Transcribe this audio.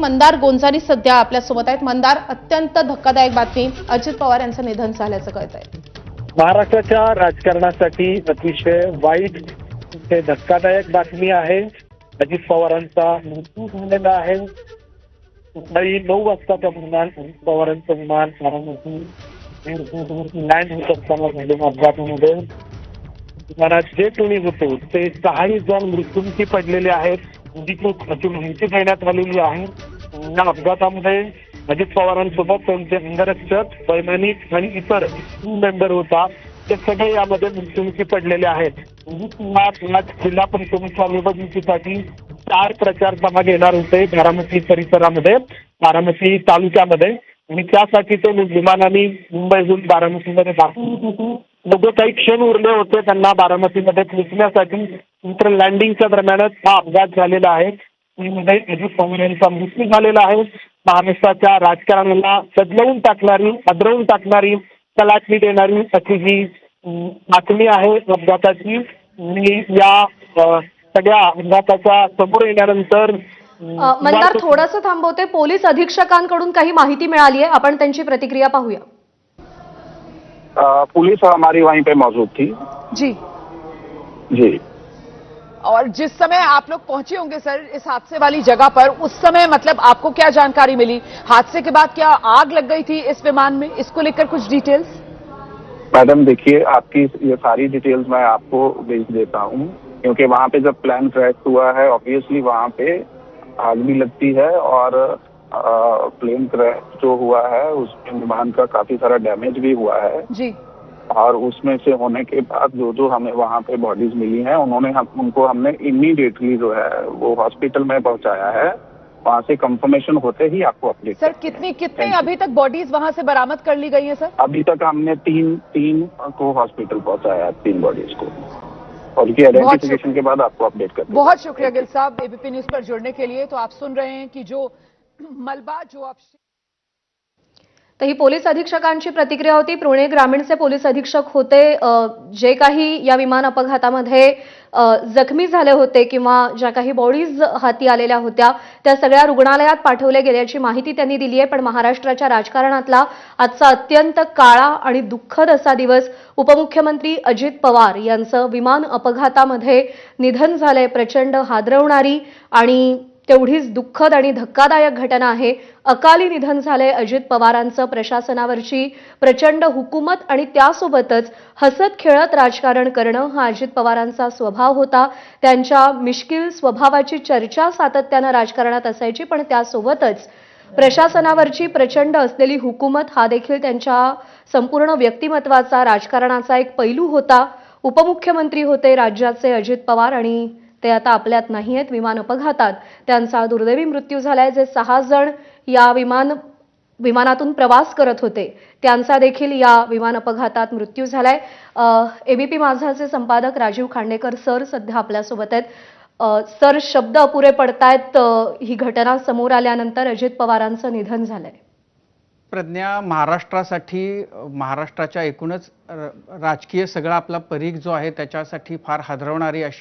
मंदार गोंजारी सध्या आपल्या सोबत आहेत। मंदार, अत्यंत धक्कादायक बातमी, अजित पवार यांचं निधन झाल्याचं कळतंय। महाराष्ट्राच्या राजकारणासाठी अतिशय वाईट ते धक्कादायक बातमी आहे। अजित पवारांचा मृत्यू झालेला आहे। सकाळी 9 वाजताच्या दरम्यान अजित पवारांचं विमान बारामती एअरपोर्टवर लँड होत असताना झालेल्या अपघातामध्ये विमानात जे कोणी होते ते 6 जण मृत्युमुखी पडलेले आहेत, अशी माहिती देण्यात आलेली आहे। या अपघातामध्ये अजित पवारांसोबत त्यांचे अंगरक्षक, वैमानिक आणि इतर टीम मेंबर होता, ते सगळे यामध्ये मृत्युमुखी पडलेले आहेत। अजित पवार आज जिल्हा परिषदेच्या निवडणुकीसाठी 4 प्रचार सभा घेणार होते बारामती परिसरामध्ये, बारामती तालुक्यामध्ये, आणि त्यासाठी ते विमानाने मुंबईहून बारामतीमध्ये दाखल होते। जो काही क्षण उरले होते त्यांना बारामतीमध्ये पोहोचण्यासाठी, नंतर लँडिंगच्या दरम्यानच हा अपघात झालेला आहे। त्यामध्ये अजित पवार यांचा मृत्यू झालेला आहे। महाराष्ट्राच्या राजकारणाला बदलवून टाकणारी, हादरवून टाकणारी, कलाटणी देणारी अशी ही बातमी आहे अपघाताची। आणि या सगळ्या अपघाताच्या समोर येण्यानंतर मंदार, थोडंसं थांबवते, पोलीस अधीक्षकांकडून काही माहिती मिळाली आहे, आपण त्यांची प्रतिक्रिया पाहूया। पुलिस हमारी वहीं पे मौजूद थी जी जी। और जिस समय आप लोग पहुंचे होंगे सर इस हादसे वाली जगह पर, उस समय मतलब आपको क्या जानकारी मिली? हादसे के बाद क्या आग लग गई थी इस विमान में? इसको लेकर कुछ डिटेल्स। मैडम देखिए, आपकी ये सारी डिटेल्स मैं आपको भेज देता हूँ, क्योंकि वहाँ पे जब प्लेन क्रैश हुआ है ऑब्वियसली वहाँ पे आग भी लगती है, और प्लेन क्रैश जो हुआ है उसमें विमान का काफी सारा डैमेज भी हुआ है जी। और उसमें से होने के बाद जो हमें वहाँ पे बॉडीज मिली हैं, उनको हमने इमीडिएटली जो है वो हॉस्पिटल में पहुँचाया है। वहाँ से कंफर्मेशन होते ही आपको अपडेट। सर कितने अभी तक बॉडीज वहां से बरामद कर ली गई हैं सर? अभी तक हमने तीन को हॉस्पिटल पहुँचाया है, 3 बॉडीज को, और उनकी आइडेंटिफिकेशन के बाद आपको अपडेट करते हैं। बहुत शुक्रिया गिल साहब एबीपी न्यूज पर जुड़ने के लिए। तो आप सुन रहे हैं कि जो मलबा जो आप तर ही पोलीस अधीक्षकांची प्रतिक्रिया होती। पुणे ग्रामीणचे पोलीस अधीक्षक होते, जे काही या विमान अपघातामध्ये जखमी झाले होते किंवा ज्या काही बॉडीज हाती आलेल्या होत्या त्या सगळ्या रुग्णालयात पाठवले गेल्याची माहिती त्यांनी दिली आहे। पण महाराष्ट्राच्या राजकारणातला आजचा अत्यंत काळा आणि दुःखद असा दिवस, उपमुख्यमंत्री अजित पवार यांचं विमान अपघातामध्ये निधन झालंय। प्रचंड हादरवणारी आणि तेवढीच दुःखद आणि धक्कादायक घटना आहे। अकाली निधन झाले अजित पवारांचं। प्रशासनावरची प्रचंड हुकूमत आणि त्यासोबतच हसत खेळत राजकारण करणं हा अजित पवारांचा स्वभाव होता। त्यांच्या मिश्किल स्वभावाची चर्चा सातत्यानं राजकारणात असायची, पण त्यासोबतच प्रशासनावरची प्रचंड असलेली हुकूमत हा देखील त्यांच्या संपूर्ण व्यक्तिमत्वाचा, राजकारणाचा एक पैलू होता। उपमुख्यमंत्री होते राज्याचे अजित पवार, आणि ते आता आपल्यात नाही आहेत। विमान अपघातात त्यांचा दुर्दैवी मृत्यू झालाय। जे 6 जण या विमानातून प्रवास करत होते त्यांचा देखील या विमान अपघातात मृत्यू झालाय। एबीपी माझाचे संपादक राजीव खांडेकर सर सध्या आपल्यासोबत आहेत। सर, शब्द अपुरे पडतायत ही घटना समोर आल्यानंतर। अजित पवारांचं निधन झालंय। प्रज्ञा, महाराष्ट्रासाठी, महाराष्ट्राच्या एकूणच राजकीय सगळा आपला परीघ जो आहे त्याच्यासाठी फार हादरवणारी अशी